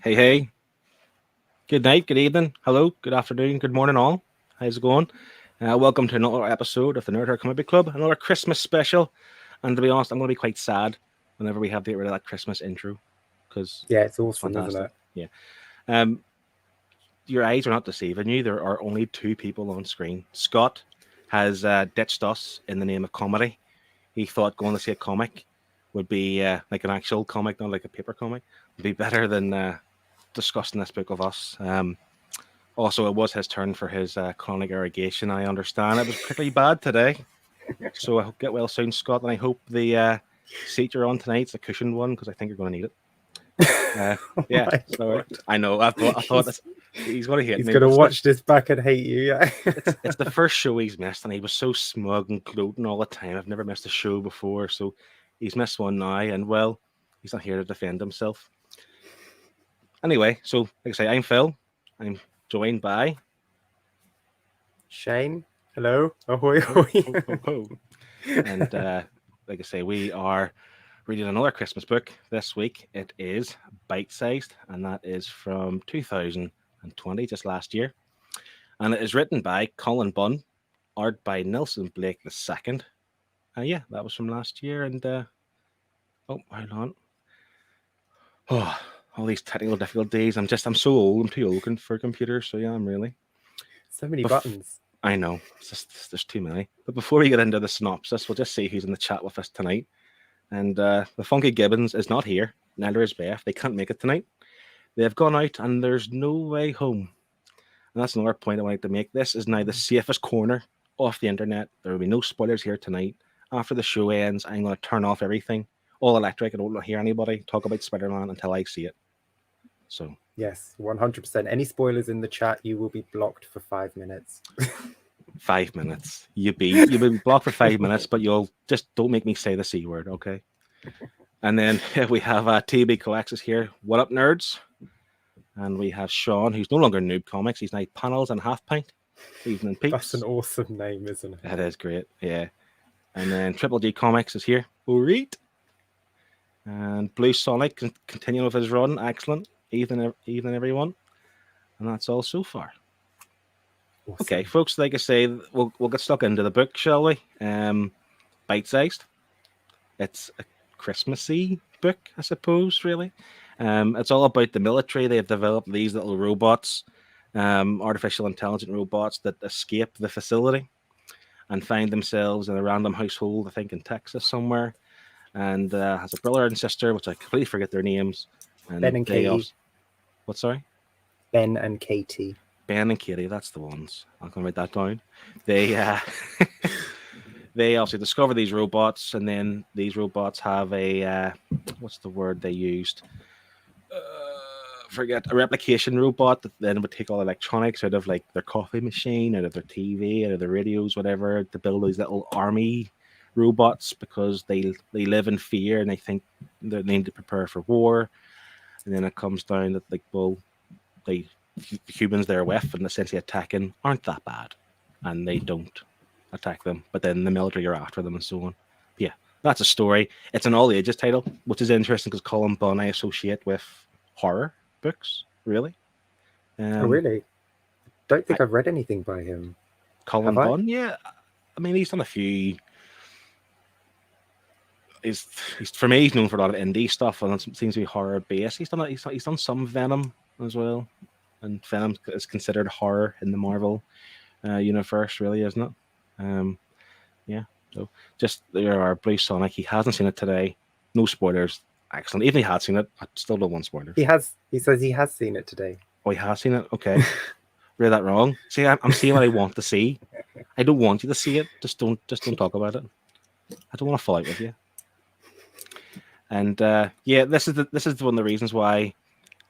Hey, hey. Good night, good evening, hello, good afternoon, good morning, all. How's it going? Welcome to another episode of the Nerd Comic Book Club, another Christmas special. And to be honest, I'm going to be quite sad whenever we have to get rid of that Christmas intro because Yeah, it's it's awesome, isn't fantastic. it? Yeah. Um, your eyes are not deceiving you. There are only two people on screen. Scott has ditched us in the name of comedy. He thought going to see a comic would be like an actual comic, not like a paper comic, would be better than discussing this book of us. Also, it was his turn for his chronic irrigation. I understand it was particularly bad today. So I hope get well soon, Scott. And I hope the seat you're on tonight's a cushioned one because I think you're going to need it. Oh Yeah, my so God. I know. I thought this, he's going to hate He's me. gonna But watch this back and hate you. Yeah. it's the first show he's missed, and he was so smug and gloating all the time. I've never missed a show before, so he's missed one now, and well, he's not here to defend himself. Anyway, so like I say, I'm Phil. I'm joined by Shane, hello. Ahoy, ho, ahoy. ho, ho, ho. And like I say, we are reading another Christmas book this week. It is Byte Sized, and that is from 2020, just last year. And it is written by Cullen Bunn, art by Nelson Blake II. Yeah, that was from last year. And oh, hold on. Oh, all these technical difficulties. I'm so old. I'm too old for computers. So yeah, I'm really. So many Bef- buttons. I know. It's just, there's too many. But before we get into the synopsis, we'll just see who's in the chat with us tonight. And the Funky Gibbons is not here. Neither is Beth. They can't make it tonight. They've gone out and there's no way home. And that's another point I wanted to make. This is now the safest corner off the internet. There will be no spoilers here tonight. After the show ends, I'm going to turn off everything, all electric. I don't want to hear anybody talk about Spider-Man until I see it. So Yes, 100%. Any spoilers in the chat, you will be blocked for 5 minutes. 5 minutes. You'll be blocked for 5 minutes, but you'll just don't make me say the C word, okay? And then we have TB Coaxis here. What up, nerds? And we have Sean, who's no longer Noob Comics. He's now Panels and Half Pint. Evening Peeps. That's an awesome name, isn't it? That is great, yeah. And then Triple G Comics is here. Alright. And Blue Sonic continuing with his run. Excellent. Evening, everyone. And that's all so far. Awesome. Okay, folks, like I say, we'll get stuck into the book, shall we? Bite Sized. It's a Christmassy book, I suppose, really. It's all about the military. They have developed these little robots, artificial intelligent robots that escape the facility and find themselves in a random household, I think in Texas somewhere, and has a brother and sister, which I completely forget their names. And Ben and Katie. What, sorry? Ben and Katie. Ben and Katie, that's the ones. I'm going to write that down. They they also discover these robots, and then these robots have a what's the word they used? Forget, a replication robot that then would take all electronics out of like their coffee machine, out of their TV, out of their radios, whatever, to build these little army robots because they live in fear and they think they need to prepare for war. And then it comes down that like, well, the humans they're with and essentially attacking aren't that bad, and they don't attack them, but then the military are after them and so on. Yeah, that's a story. It's an all ages title, which is interesting because Cullen Bunn I associate with horror books, really. Oh, really? Don't think I've read anything by him. Cullen Bunn, yeah. I mean, he's done a few. He's for me, he's known for a lot of indie stuff, and it seems to be horror based. He's done some Venom as well, and Venom is considered horror in the Marvel universe, really, isn't it? Yeah. So just there are Blue Sonic. He hasn't seen it today. No spoilers. Excellent. Even if he had seen it, I still don't want spoilers. He says he has seen it today. Oh, he has seen it? Okay. Read that wrong. See, I'm seeing what I want to see. I don't want you to see it. Just don't talk about it. I don't want to fall out with you. And yeah, this is one of the reasons why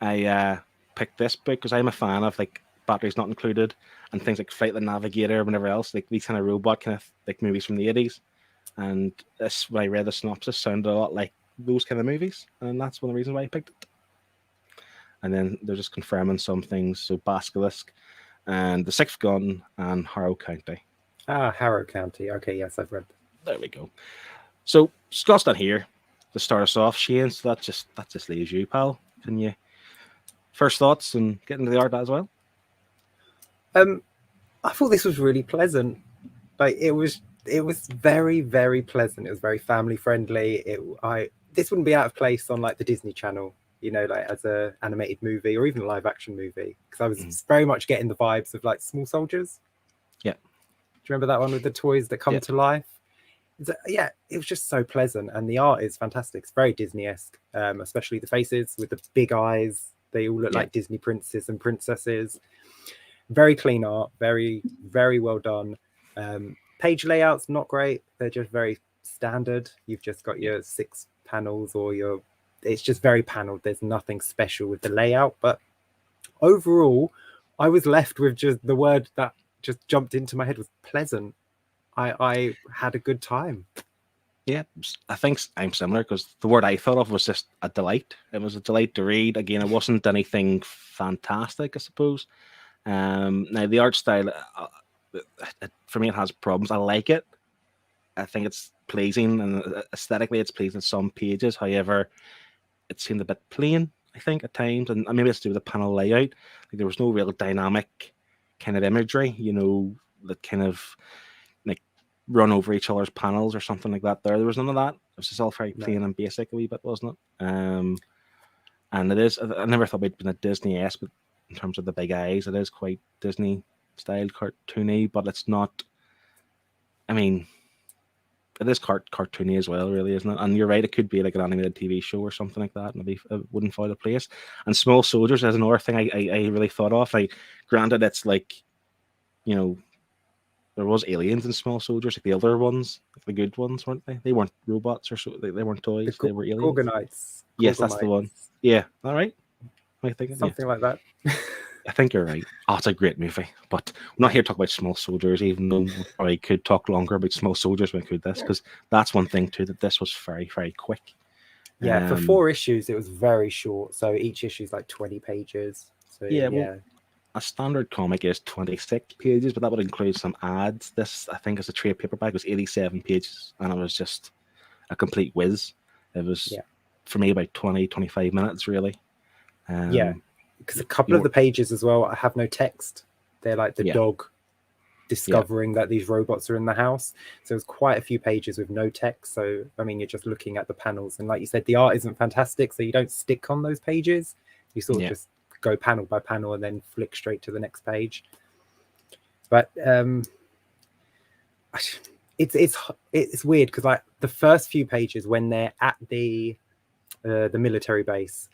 I picked this book, because I'm a fan of like Batteries Not Included and things like Flight the Navigator and whatever else, like these kind of robot kind of like movies from the 80s. And this, when I read the synopsis, sounded a lot like those kind of movies, and that's one of the reasons why I picked it. And then they're just confirming some things. So Basilisk and The Sixth Gun and Harrow County. Harrow County. Okay, yes, I've read. There we go. So Scott's not here to start us off, Shane. So that just leaves you, pal. Can you first thoughts and getting to the art as well? I thought this was really pleasant. Like it was very, very pleasant. It was very family friendly. This wouldn't be out of place on like the Disney Channel, you know, like as a animated movie or even a live action movie, because I was very much getting the vibes of like Small Soldiers. Yeah. Do you remember that one with the toys that come Yeah. to life? Yeah, it was just so pleasant, and the art is fantastic. It's very Disney-esque, especially the faces with the big eyes. They all look like Disney princes and princesses. Very clean art, very, very well done. Page layouts not great. They're just very standard. You've just got your 6 panels, or it's just very paneled. There's nothing special with the layout, but overall, I was left with just the word that just jumped into my head was pleasant. I had a good time. Yeah, I think I'm similar, because the word I thought of was just a delight. It was a delight to read. Again, it wasn't anything fantastic, I suppose. Now the art style, for me, it has problems. I like it. I think it's pleasing, and aesthetically, it's pleasing in some pages. However, it seemed a bit plain, I think, at times, and maybe it's to do with the panel layout. Like there was no real dynamic kind of imagery, you know, that kind of like run over each other's panels or something like that. There was none of that. It was just all very plain and basic a wee bit, wasn't it? And it is. I never thought it'd been a Disney-esque, but in terms of the big eyes, it is quite Disney style cartoony, but it's not. I mean, it is cartoony as well, really, isn't it? And you're right, it could be like an animated TV show or something like that. Maybe it wouldn't fall into place. And Small Soldiers is another thing I really thought of. Like, granted, it's like, you know, there was aliens in Small Soldiers, like the other ones, like the good ones, weren't they? They weren't robots or so. They weren't toys. They were aliens. Gorgonites. Yes, that's the one. Yeah, all right. I think something like that. I think you're right. Oh, it's a great movie, but I'm not here to talk about Small Soldiers, even though I could talk longer about Small Soldiers when I could this, because that's one thing too, that this was very, very quick. Yeah, for 4 issues, it was very short. So each issue is like 20 pages. So yeah. Well, a standard comic is 26 pages, but that would include some ads. This, I think, as a trade paperback, was 87 pages, and it was just a complete whiz. It was, for me, about 20, 25 minutes, really. Because a couple of the pages as well, I have no text. They're like the dog discovering that these robots are in the house. So there's quite a few pages with no text. So, I mean, you're just looking at the panels. And like you said, the art isn't fantastic. So you don't stick on those pages. You sort of just go panel by panel and then flick straight to the next page. But it's weird, because like the first few pages, when they're at the military base,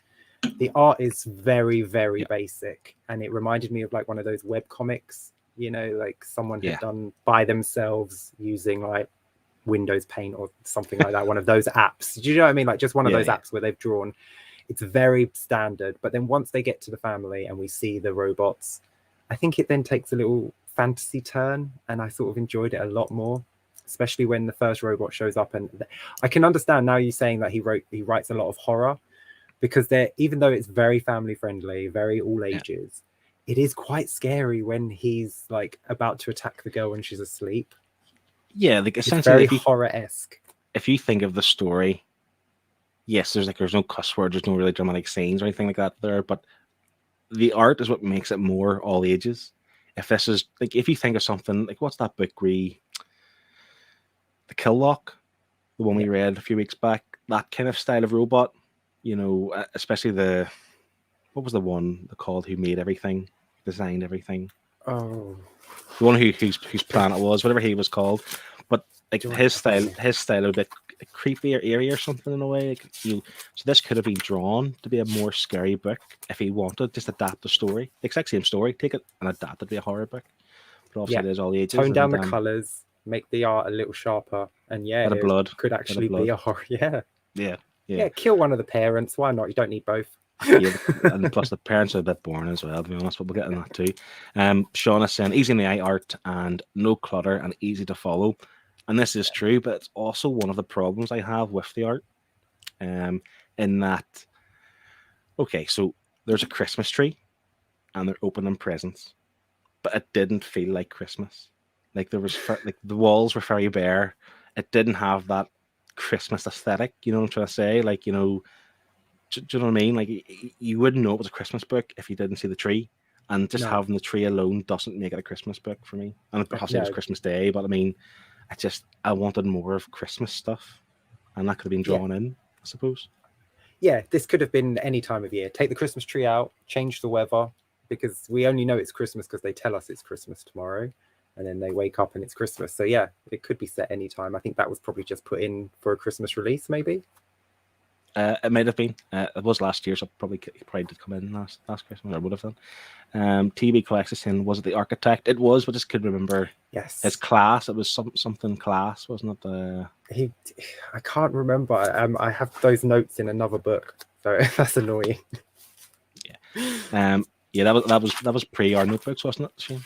the art is very, very basic, and it reminded me of like one of those web comics, you know, like someone had done by themselves using like Windows Paint or something like that, one of those apps. Do you know what I mean? Like just one of those apps where they've drawn. It's very standard, but then once they get to the family and we see the robots, I think it then takes a little fantasy turn, and I sort of enjoyed it a lot more, especially when the first robot shows up. And I can understand now you saying that he writes a lot of horror, because even though it's very family friendly, very all ages, it is quite scary when he's like about to attack the girl when she's asleep. Yeah, like essentially it's very horror-esque. If you think of the story, yes, there's no cuss words, there's no really dramatic scenes or anything like that there, but the art is what makes it more all ages. If this is like, if you think of something like, what's that book the Kill Lock, the one we read a few weeks back, that kind of style of robot, you know, especially what was the one called who made everything, designed everything? Oh, the one whose planet was, whatever he was called. But like his style a bit creepy or eerie or something in a way. Like, so this could have been drawn to be a more scary book if he wanted, just adapt the story, the exact same story, take it and adapt it to be a horror book. But obviously it is all ages. Tone down the colours, make the art a little sharper, and bit of blood could actually be a horror. Yeah, kill one of the parents. Why not? You don't need both. And plus the parents are a bit boring as well, to be honest, but we'll get in that too. Sean is saying easy in the eye art and no clutter and easy to follow. And this is true, but it's also one of the problems I have with the art. In that, okay, so there's a Christmas tree and they're opening presents, but it didn't feel like Christmas. Like there was like the walls were very bare. It didn't have that Christmas aesthetic, you know what I'm trying to say? Like, you know, Do you know what I mean? Like you wouldn't know it was a Christmas book if you didn't see the tree, and just No. having the tree alone doesn't make it a Christmas book for me. And perhaps it was No. Christmas Day, but I mean, I wanted more of Christmas stuff, and that could have been drawn in, I suppose. Yeah, this could have been any time of year. Take the Christmas tree out, change the weather, because we only know it's Christmas because they tell us it's Christmas tomorrow, and then they wake up and it's Christmas. So yeah, it could be set any time. I think that was probably just put in for a Christmas release, maybe. It might have been. It was last year, so probably did come in last Christmas, or would have done. TV collects us in. Was it the Architect? It was, but just couldn't remember. Yes, his class. It was something class, wasn't it? I can't remember. I have those notes in another book, so that's annoying. Yeah. Yeah. That was pre our notebooks, wasn't it, Shane?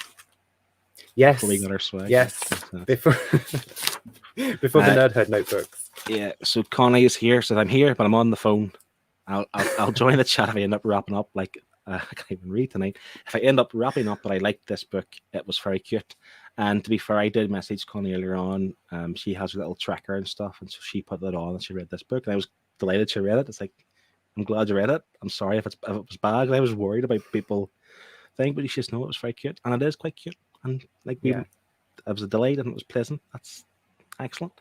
Yes. Before we got our swag. Yes. Before the Nerd Herd notebooks. Yeah. So Connie is here. Says I'm here, but I'm on the phone. I'll join the chat if I end up wrapping up. Like I can't even read tonight. If I end up wrapping up, but I liked this book. It was very cute. And to be fair, I did message Connie earlier on. She has her little tracker and stuff, and so she put that on and she read this book, and I was delighted she read it. It's like, I'm glad you read it. I'm sorry if it was bad. I was worried about people think, but you just know it was very cute, and it is quite cute. And like it was a delight, and it was pleasant. That's excellent.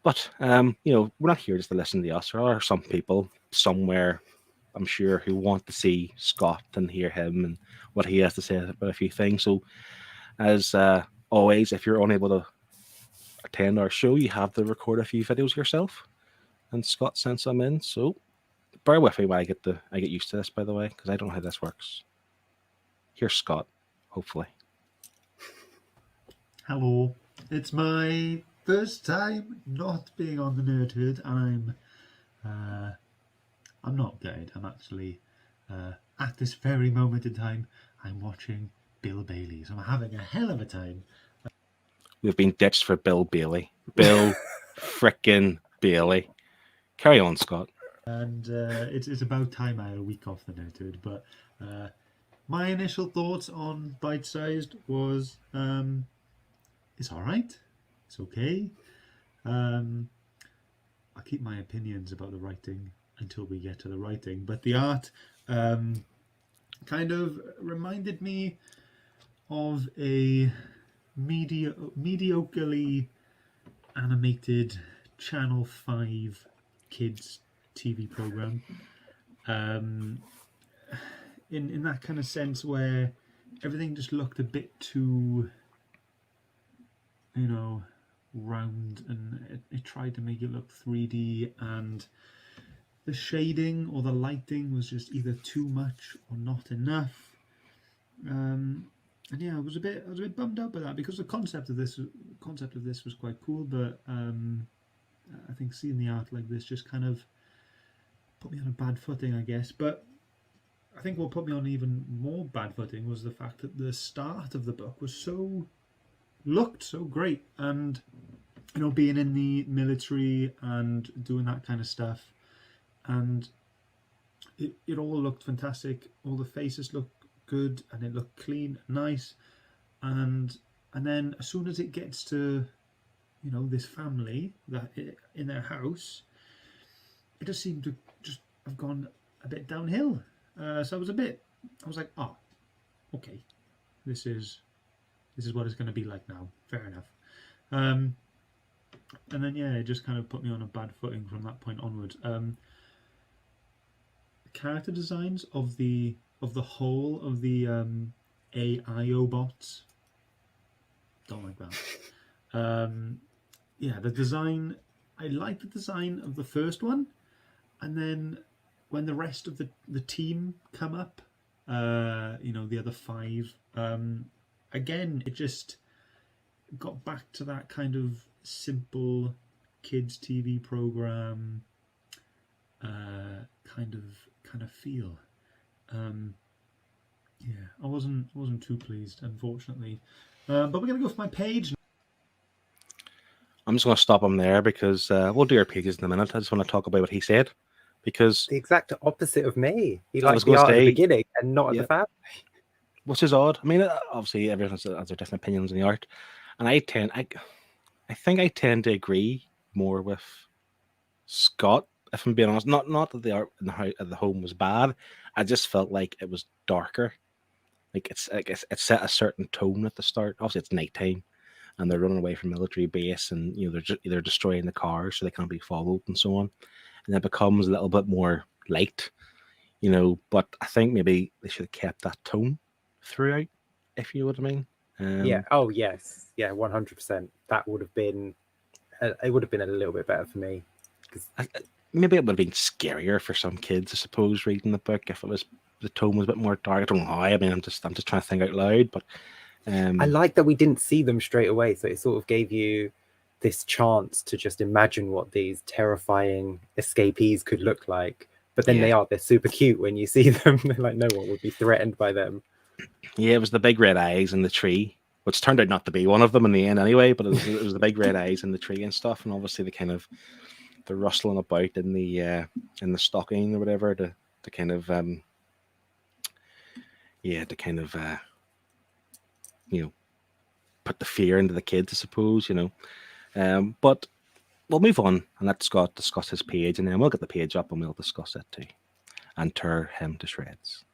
But we're not here just to listen to us. There are some people somewhere, I'm sure, who want to see Scott and hear him and what he has to say about a few things. So, as always, if you're unable to attend our show, you have to record a few videos yourself. And Scott sent some in, so bear with me while I get used to this, by the way, because I don't know how this works. Here's Scott, hopefully. Hello. It's my first time not being on the Nerd Herd, and I'm not dead. I'm actually at this very moment in time, I'm watching Bill Bailey, so I'm having a hell of a time. We've been ditched for Bill Bailey. Bill frickin' Bailey. Carry on, Scott. And it's about time I had a week off the Nerd Herd, but my initial thoughts on Byte Sized was it's alright. It's okay. I'll keep my opinions about the writing until we get to the writing, but the art kind of reminded me of a mediocrely animated Channel 5 kids TV program. In that kind of sense where everything just looked a bit too, round, and it tried to make it look 3D, and the shading or the lighting was just either too much or not enough. And yeah, I was a bit bummed out by that, because the concept of this was quite cool, but I think seeing the art like this just kind of put me on a bad footing, I guess. But I think what put me on even more bad footing was the fact that the start of the book looked so great, and being in the military and doing that kind of stuff, and it all looked fantastic. All the faces looked good, and it looked clean, nice, and then as soon as it gets to this family that in their house, it just seemed to just have gone a bit downhill. So I was like, oh, okay, this is what it's going to be like now. Fair enough. And then it just kind of put me on a bad footing from that point onwards. Character designs of the whole of the AIO bots, don't like that. The design, I like the design of the first one, and then when the rest of the team come up, the other 5, again, it just got back to that kind of simple kids TV program kind of feel. I wasn't too pleased, unfortunately. But we're gonna go for my page. I'm just going to stop him there, because we'll do our pages in a minute. I just want to talk about what he said, because the exact opposite of me. He likes the art at the beginning and not at the family. Which is odd. I mean, obviously everyone has their different opinions on the art, and I think I tend to agree more with Scott if I'm being honest, not that the art in the home was bad. I just felt like it was darker. Like it set a certain tone at the start. Obviously, it's nighttime, and they're running away from military base, and they're destroying the cars so they can't be followed and so on. And it becomes a little bit more light, But I think maybe they should have kept that tone throughout, if you know what I mean. Yeah. Oh yes. Yeah. 100%. That would have been. It would have been a little bit better for me. Maybe it would have been scarier for some kids, I suppose, reading the book if the tone was a bit more dark. I don't know how. I mean, I'm just trying to think out loud, but I like that we didn't see them straight away, so it sort of gave you this chance to just imagine what these terrifying escapees could look like. But then they're super cute when you see them. They're like, no one would be threatened by them. Yeah, it was the big red eyes in the tree, which turned out not to be one of them in the end anyway, but it was the big red eyes in the tree and stuff, and obviously the rustling about in the stocking or whatever to kind of put the fear into the kids, I suppose, but we'll move on and let Scott discuss his page, and then we'll get the page up and we'll discuss it too and tear him to shreds.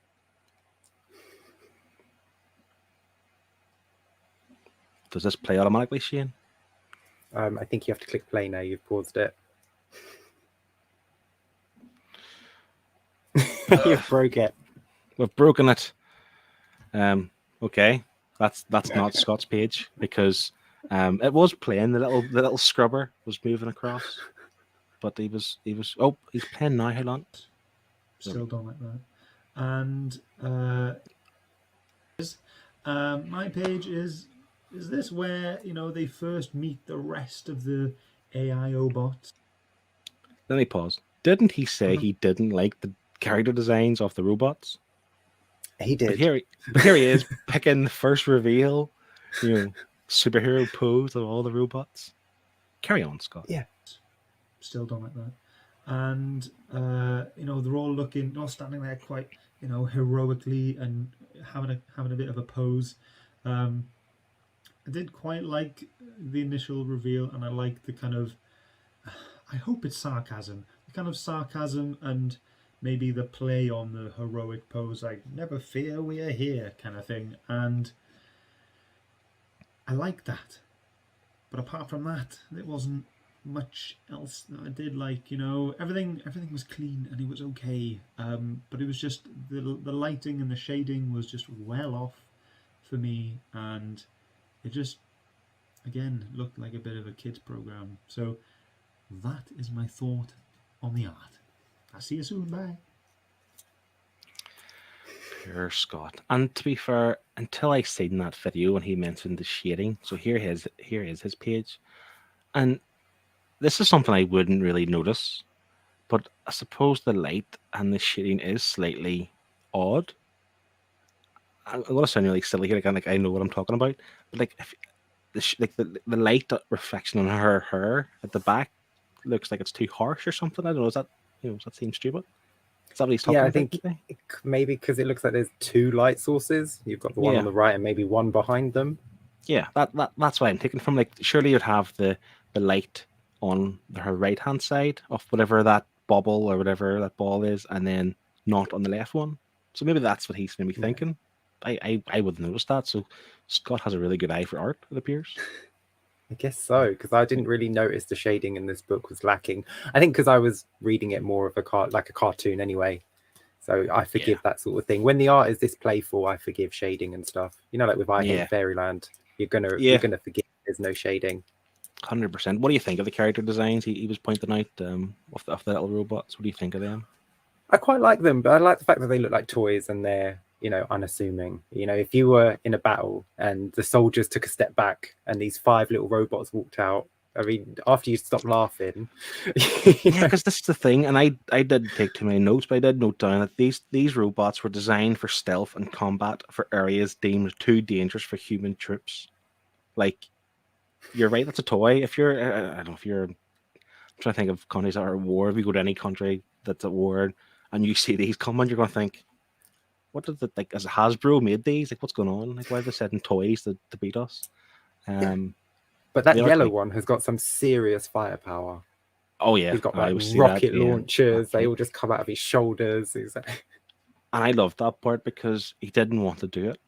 Does this play automatically, Shane? I think you have to click play now. You've paused it. You've broke it. We've broken it. Okay, that's not Scott's page because it was playing. The little scrubber was moving across, but he was. Oh, he's playing now. Hold on. Still don't like that. And my page is this where they first meet the rest of the AIO bots? Let me pause. Didn't he say he didn't like the character designs of the robots? He did. But here he is picking the first reveal, superhero pose of all the robots. Carry on, Scott. Yeah. Still don't like that. And they're all looking, not standing there quite, heroically and having a bit of a pose. I did quite like the initial reveal, and I like the kind of, I hope it's sarcasm, the kind of sarcasm and maybe the play on the heroic pose, like never fear, we are here kind of thing. And I like that. But apart from that, there wasn't much else that I did like. Everything was clean and it was okay. But it was just the lighting and the shading was just well off for me, and it just again looked like a bit of a kids program. So that is my thought on the art. I'll see you soon. Bye. Pure Scott. And to be fair, until I seen that video when he mentioned the shading, so here is his page, and this is something I wouldn't really notice, but I suppose the light and the shading is slightly odd. I'm gonna sound really silly here, like I know what I'm talking about, but like if the light reflection on her hair at the back looks like it's too harsh or something. I don't know. Does that seem stupid? Is that what he's talking about? I think maybe because it looks like there's two light sources. You've got the one on the right and maybe one behind them. Yeah, that's why I'm taking from. Like, surely you'd have the light on her right hand side of whatever that bubble or whatever that ball is, and then not on the left one. So maybe that's what he's maybe thinking. I would notice that. So Scott has a really good eye for art, it appears. I guess so, because I didn't really notice the shading in this book was lacking. I think because I was reading it more of a cartoon anyway, so I forgive that sort of thing. When the art is this playful, I forgive shading and stuff. Like with I Hate Fairyland, you're gonna forgive there's no shading. 100%. What do you think of the character designs he was pointing out of the little robots? What do you think of them? I quite like them, but I like the fact that they look like toys and they're unassuming. If you were in a battle and the soldiers took a step back and these 5 little robots walked out, I mean, after you stop laughing. Because this is the thing, and I did take too many notes, but I did note down that these robots were designed for stealth and combat for areas deemed too dangerous for human troops. Like, you're right, that's a toy. If you're, I don't know, I'm trying to think of countries that are at war. If you go to any country that's at war and you see these coming, you're going to think, what did has Hasbro made these? Like, what's going on? Like, why are they setting toys to beat us? But that yellow one has got some serious firepower. Oh yeah, He's got I like always see rocket that. Yeah, launchers. They and all just come out of his shoulders. I love that part because he didn't want to do it.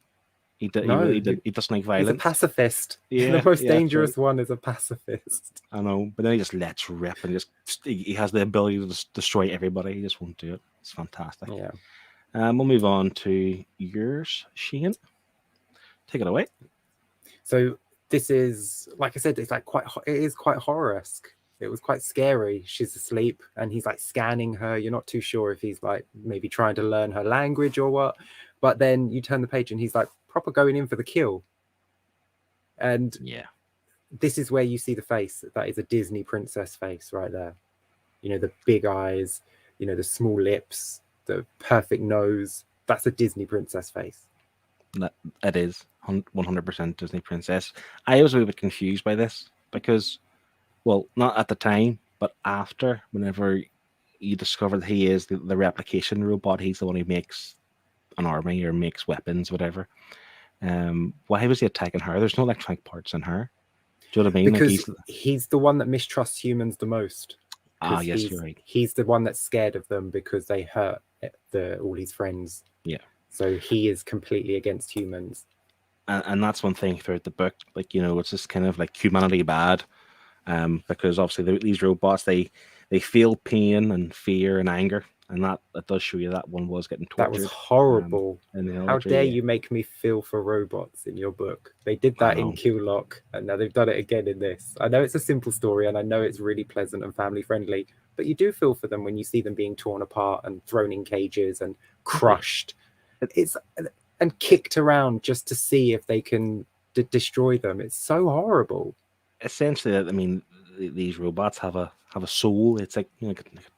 He did. He No, really did. He doesn't like he's a violence. pacifist. The Yeah, most yeah, that's right. dangerous one is a pacifist. I know, but then he just lets rip and just he has the ability to just destroy everybody. He just won't do it. It's fantastic. Yeah. We'll move on to yours, Shane. Take it away. So this is, like I said, it's like it is quite horror-esque. It was quite scary. She's asleep and he's like scanning her. You're not too sure if he's like maybe trying to learn her language or what. But then you turn the page and he's like proper going in for the kill. And Yeah, this is where you see the face. That is a Disney princess face right there. You know, the big eyes, you know, the small lips, the perfect nose. That's a Disney princess face. it is 100% Disney princess. I was a little bit confused by this because, well, not at the time, but after, whenever you discover that he is the replication robot, he's the one who makes an army or makes weapons, whatever. Why was he attacking her? There's no electronic parts in her. Do you know what I mean? Because Like he's the one that mistrusts humans the most. yes, you're right. He's the one that's scared of them because they hurt all his friends. Yeah. So he is completely against humans. And that's one thing throughout the book. Like, you know, it's just kind of like humanity bad. Because obviously these robots, they feel pain and fear and anger. And that does show you that one was getting tortured. That was horrible. How dare you make me feel for robots in your book? They did that in Q-Lock, and now they've done it again in this. I know it's a simple story, and I know it's really pleasant and family friendly, but you do feel for them when you see them being torn apart and thrown in cages and crushed. And kicked around just to see if they can destroy them. It's so horrible. Essentially, I mean, these robots have a soul. It's like, you know,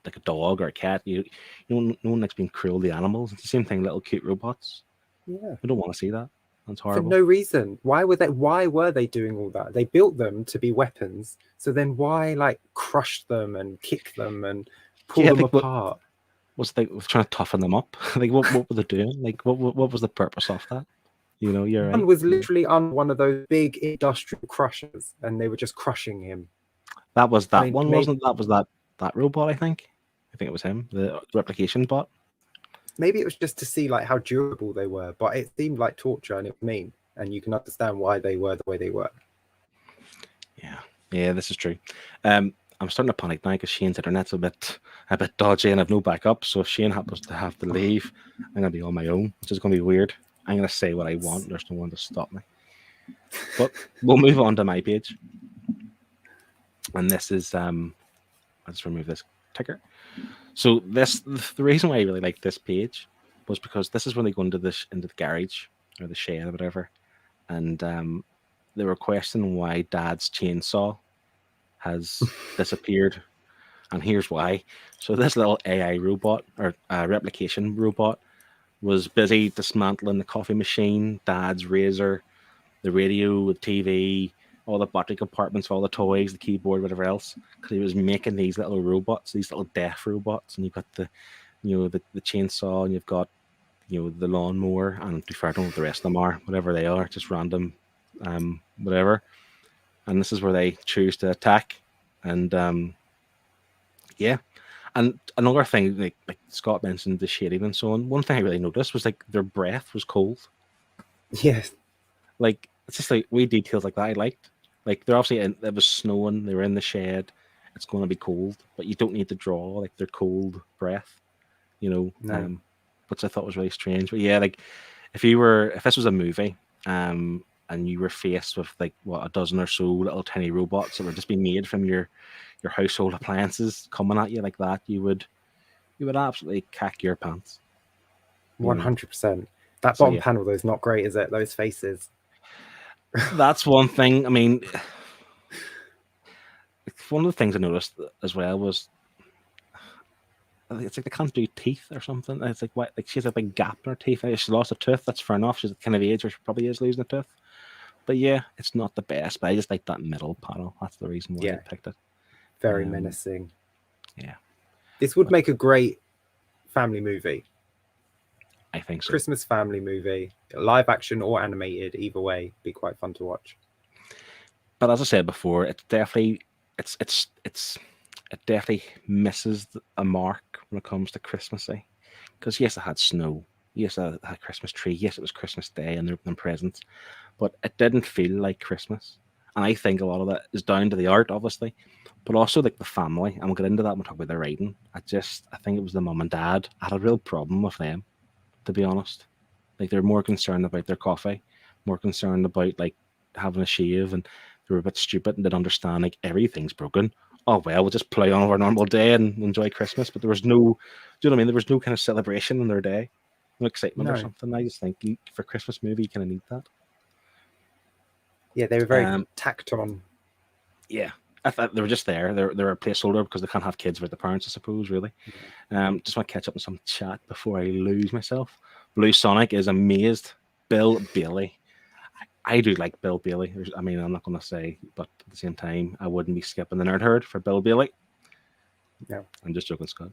like a dog or a cat. No one likes being cruel to animals. It's the same thing. Little cute robots. Yeah, I don't want to see that. That's horrible. For no reason. Why were they doing all that? They built them to be weapons. So then why like crush them and kick them and pull them apart? Was they trying to toughen them up? Like what were they doing? Like what was the purpose of that? You know, you're Bunn right. was literally on one of those big industrial crushers, and they were just crushing him. That was that one, wasn't it? That was that robot, I think. I think it was him, the replication bot. Maybe it was just to see like how durable they were, but it seemed like torture and it was mean, and you can understand why they were the way they were. Yeah, this is true. I'm starting to panic now because Shane's internet's a bit dodgy and I've no backup. So if Shane happens to have to leave, I'm gonna be on my own, which is gonna be weird. I'm gonna say what I want. There's no one to stop me. But we'll move on to my page. And this is I'll just remove this ticker. So the reason why I really like this page was because this is when they go into the garage or the shed or whatever, and they were questioning why Dad's chainsaw has disappeared, and here's why. So this little AI robot or replication robot was busy dismantling the coffee machine, Dad's razor, the radio, the TV, all the battery compartments, all the toys, the keyboard, whatever else, because he was making these little robots, these little deaf robots. And you've got the chainsaw, and you've got, the lawnmower, and to be fair, I don't know what the rest of them are, whatever they are, just random, whatever. And this is where they choose to attack. And and another thing, like Scott mentioned, the shading and so on. One thing I really noticed was like their breath was cold. Yes, like it's just like wee details like that I liked. Like they're obviously it was snowing, they were in the shed, it's going to be cold, but you don't need to draw like their cold breath, No. Which I thought was really strange. But yeah, like if this was a movie, and you were faced with like a dozen or so little tiny robots that were just being made from your household appliances coming at you like that, you would absolutely cack your pants. 100%. That bottom panel though is not great, is it? Those faces. That's one thing. I mean, one of the things I noticed as well was it's like they can't do teeth or something. It's like what, like she has a big gap in her teeth. She lost a tooth. That's fair enough. She's the kind of age where she probably is losing a tooth. But yeah, it's not the best. But I just like that middle panel. That's the reason why I picked it. Very menacing. Yeah, this would make a great family movie. I think so. Christmas family movie, live action or animated, either way, be quite fun to watch. But as I said before, it's definitely it's it definitely misses a mark when it comes to Christmassy. Because yes, it had snow. Yes, it had a Christmas tree. Yes, it was Christmas Day and there were presents, but it didn't feel like Christmas. And I think a lot of that is down to the art, obviously, but also like the family. And we'll get into that when we talk about the writing. I think it was the mum and dad. I had a real problem with them, to be honest. Like they're more concerned about their coffee, more concerned about like having a shave, and they were a bit stupid and didn't understand like everything's broken. Oh well, we'll just play on our normal day and enjoy Christmas. But there was no, do you know what I mean? There was no kind of celebration in their day, no excitement or No. something. I just think for a Christmas movie, you kind of need that. Yeah, they were very tacked on. Yeah, I thought they were just there. They're a placeholder because they can't have kids with the parents, I suppose. Really. Just want to catch up on some chat before I lose myself. Blue Sonic is amazed. Bill Bailey. I do like Bill Bailey. I mean, I'm not going to say, but at the same time, I wouldn't be skipping the nerd herd for Bill Bailey. No, I'm just joking, Scott.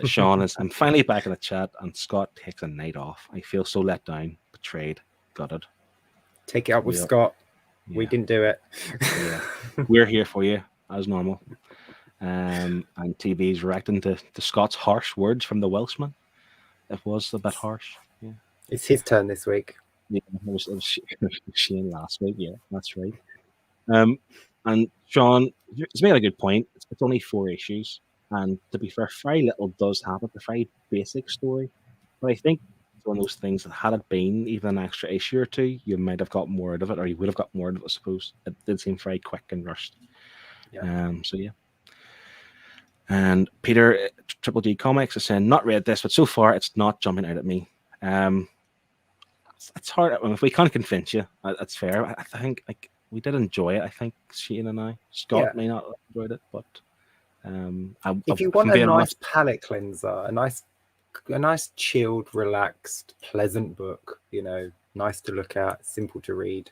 Sean is. I'm finally back in the chat, and Scott takes a night off. I feel so let down, betrayed, gutted. Take it up with Yeah. Scott. Yeah. We didn't do it. Yeah, we're here for you as normal. And TV's reacting to Scott's harsh words from the Welshman. It was a bit harsh. Yeah. It's his turn this week. Yeah, it was Shane last week. Yeah, that's right. And Sean, it's made a good point. It's only 4 issues, and to be fair, very little does happen. It's a very basic story, but I think it's one of those things that had it been even an extra issue or two, you might have got more out of it, or you would have got more out of it. I suppose it did seem very quick and rushed. Yeah. So yeah. And Peter Triple G Comics is saying, not read this, but so far it's not jumping out at me. It's hard. If we can't convince you, that's fair. I think like we did enjoy it. I think Shane and I. Scott may not have enjoyed it, but if you want a nice palate cleanser, a nice chilled, relaxed, pleasant book, nice to look at, simple to read.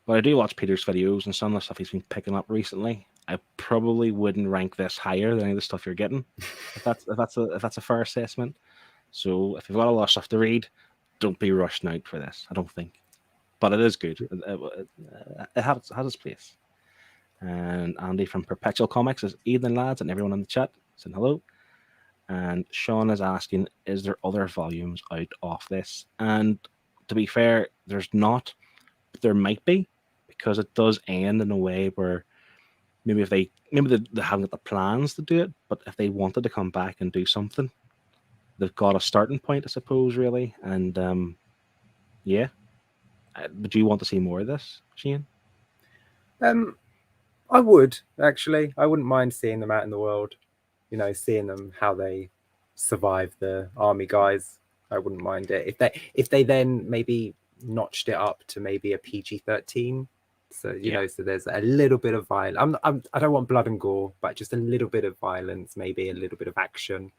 Well, I do watch Peter's videos and some of the stuff he's been picking up recently. I probably wouldn't rank this higher than any of the stuff you're getting, if that's a fair assessment. So if you've got a lot of stuff to read, don't be rushing out for this. I don't think, but it is good. It has its place. And Andy from Perpetual Comics is evening, lads, and everyone in the chat saying hello. And Sean is asking, is there other volumes out of this? And to be fair, there's not. But there might be, because it does end in a way where maybe they haven't got the plans to do it, but if they wanted to come back and do something, they've got a starting point, I suppose, really. And yeah, would you want to see more of this, Shane? I would actually. I wouldn't mind seeing them out in the world. Seeing them how they survive the army guys. I wouldn't mind it if they then maybe notched it up to maybe a PG-13. So so there's a little bit of violence. I don't want blood and gore, but just a little bit of violence, maybe a little bit of action,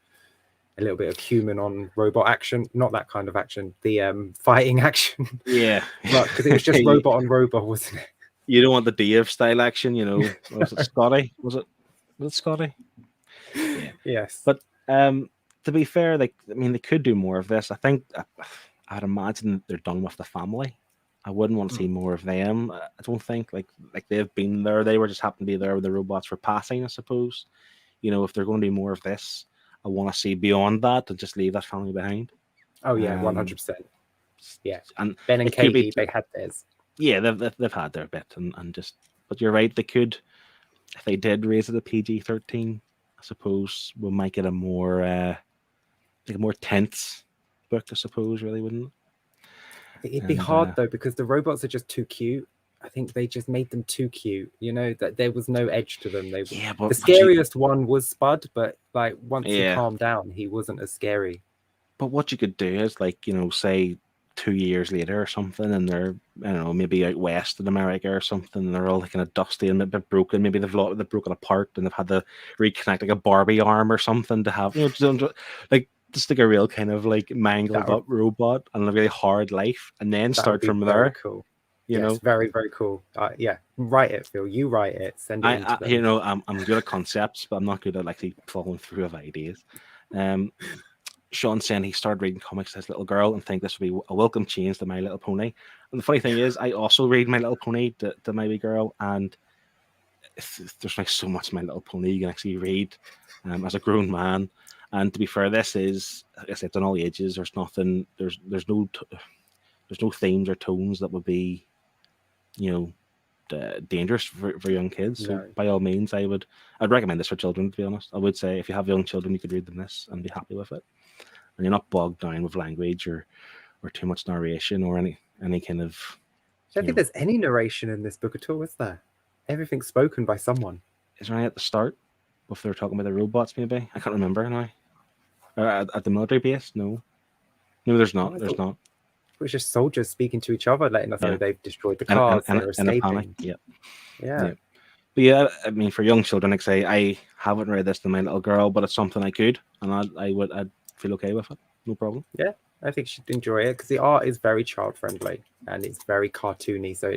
a little bit of human on robot action. Not that kind of action, the fighting action. Yeah, but because it was just robot on robot, wasn't it? You don't want the Dave style action, Was it Scotty? Was it Scotty? Yeah. Yes. But to be fair, they could do more of this. I think I'd imagine they're done with the family. I wouldn't want to see more of them. I don't think like they've been there. They were just happened to be there when the robots were passing, I suppose. If they're going to do more of this, I want to see beyond that and just leave that family behind. Oh yeah, 100%. Yeah, and Ben and Katie, they had theirs. Yeah, they've had their bit, and just. But you're right. They could, if they did raise it to PG-13, I suppose we might get a more tense book, I suppose, really, wouldn't it? It'd be hard though, because the robots are just too cute. I think they just made them too cute. That there was no edge to them. The scariest one was Spud, but like once he calmed down, he wasn't as scary. But what you could do is say 2 years later or something, and they're maybe out west in America or something, and they're all kind of dusty and a bit broken. Maybe they've broken apart and they've had to reconnect like a Barbie arm or something to have just like a real kind of mangled up robot and a really hard life, and then start from there. Cool. Very, very cool. Yeah, write it, Phil. You write it. Send it. I'm good at concepts, but I'm not good at actually following through of ideas. Sean saying he started reading comics as a little girl and think this would be a welcome change to My Little Pony. And the funny thing is, I also read My Little Pony to my wee girl, and there's like so much My Little Pony you can actually read as a grown man. And to be fair, this is, like I said, it's on all ages. There's nothing. There's no themes or tones that would be, dangerous for young kids. So No. by all means, I'd recommend this for children. To be honest, I would say if you have young children, you could read them this and be happy with it, and you're not bogged down with language or too much narration or any kind of. I don't think there's any narration in this book at all, is there? Everything's spoken by someone. Is there any at the start? If they were talking about the robots, maybe I can't remember now. At the military base, no, there's not. There's not. It was just soldiers speaking to each other, letting us know they've destroyed the And cars. They're a panic. escaping. Yeah. But yeah, I mean, for young children, like say, I haven't read this to my little girl, but it's something I could, and I'd feel okay with it, no problem. Yeah, I think she'd enjoy it because the art is very child friendly and it's very cartoony. So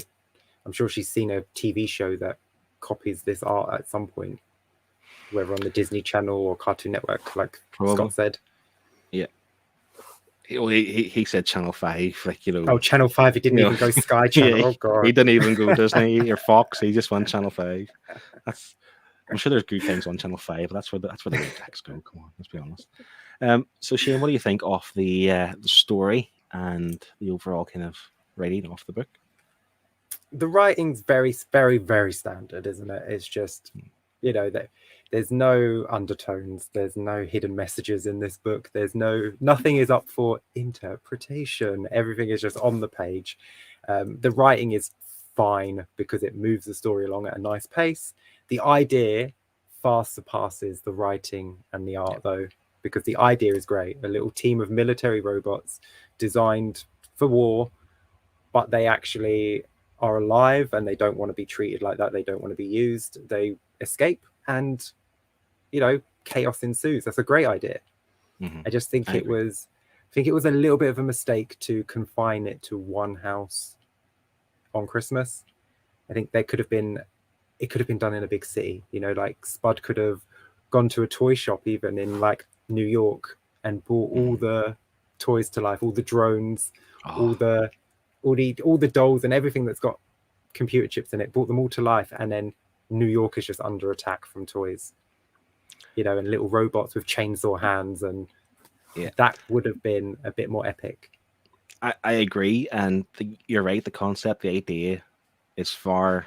I'm sure she's seen a TV show that copies this art at some point, whether on the Disney Channel or Cartoon Network, like Scott said. Yeah. He said Channel 5, like, Oh, Channel 5. He didn't even go Sky Channel. Yeah, oh God. He didn't even go Disney or Fox. He just went Channel 5. I'm sure there's good things on Channel 5, but that's where the good texts go. Come on, let's be honest. So Shane, what do you think of the story and the overall kind of writing of the book? The writing's very, very, very standard, isn't it? It's just, there's no undertones, there's no hidden messages in this book, nothing is up for interpretation. Everything is just on the page. The writing is fine because it moves the story along at a nice pace. The idea far surpasses the writing and the art, though, because the idea is great. A little team of military robots designed for war, but they actually are alive and they don't want to be treated like that. They don't want to be used. They escape and, chaos ensues. That's a great idea. Mm-hmm. I just think it was a little bit of a mistake to confine it to one house on Christmas. I think it could have been done in a big city. Like Spud could have gone to a toy shop even in like New York and bought all the toys to life, all the drones, all the dolls and everything that's got computer chips in it, brought them all to life, and then New York is just under attack from toys. And little robots with chainsaw hands, and that would have been a bit more epic. I agree, and you're right. The concept, the idea, is far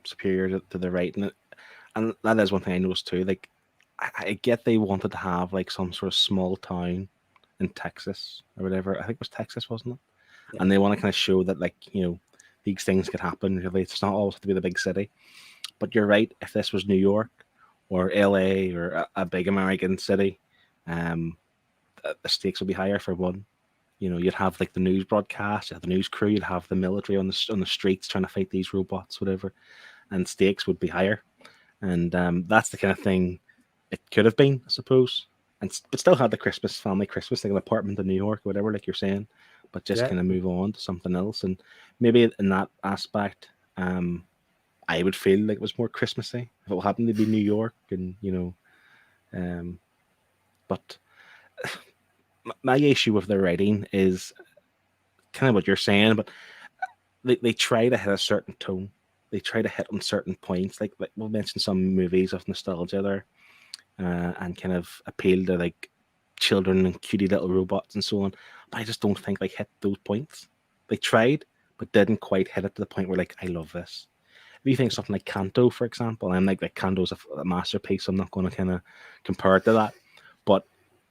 superior to the writing, and that is one thing I noticed too. Like, I get they wanted to have like some sort of small town in Texas or whatever. I think it was Texas, wasn't it? Yeah. And they want to kind of show that, like, these things could happen. Really, it's not always have to be the big city. But you're right. If this was New York or LA or a big American city, the stakes would be higher for one. You'd have like the news broadcast, you'd have the news crew, you'd have the military on the streets trying to fight these robots, whatever, and stakes would be higher. And that's the kind of thing it could have been, I suppose. But still had the family Christmas, like an apartment in New York, or whatever, like you're saying. But just kind of move on to something else, and maybe in that aspect, I would feel like it was more Christmassy if it happened to be New York, and but my issue with the writing is kind of what you're saying, but they try to hit a certain tone. They try to hit on certain points, like we'll mention some movies of nostalgia there, and kind of appeal to like children and cutie little robots and so on. But I just don't think they hit those points. They tried, but didn't quite hit it to the point where, like, I love this. If you think something like Canto, for example, and like Canto's a masterpiece, I'm not going to kind of compare it to that, but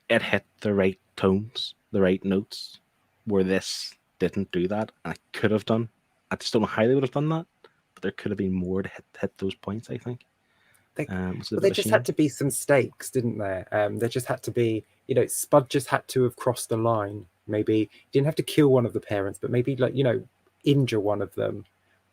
it hit the right tones, the right notes, where this didn't do that, and it could have done. I just don't know how they would have done that, but there could have been more to hit those points, I think. There just had to be some stakes, didn't there? There just had to be, Spud just had to have crossed the line. Maybe didn't have to kill one of the parents, but maybe injure one of them,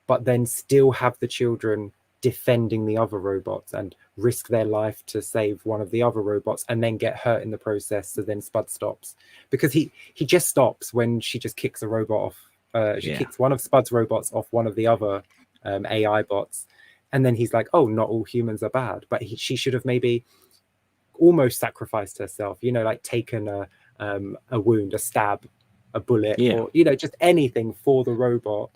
but then still have the children defending the other robots and risk their life to save one of the other robots and then get hurt in the process. So then Spud stops, because he just stops when she just kicks a robot off. She kicks one of Spud's robots off one of the other AI bots. And then he's like, oh, not all humans are bad. But she should have maybe almost sacrificed herself, like taken a wound, a stab, a bullet, or, just anything for the robot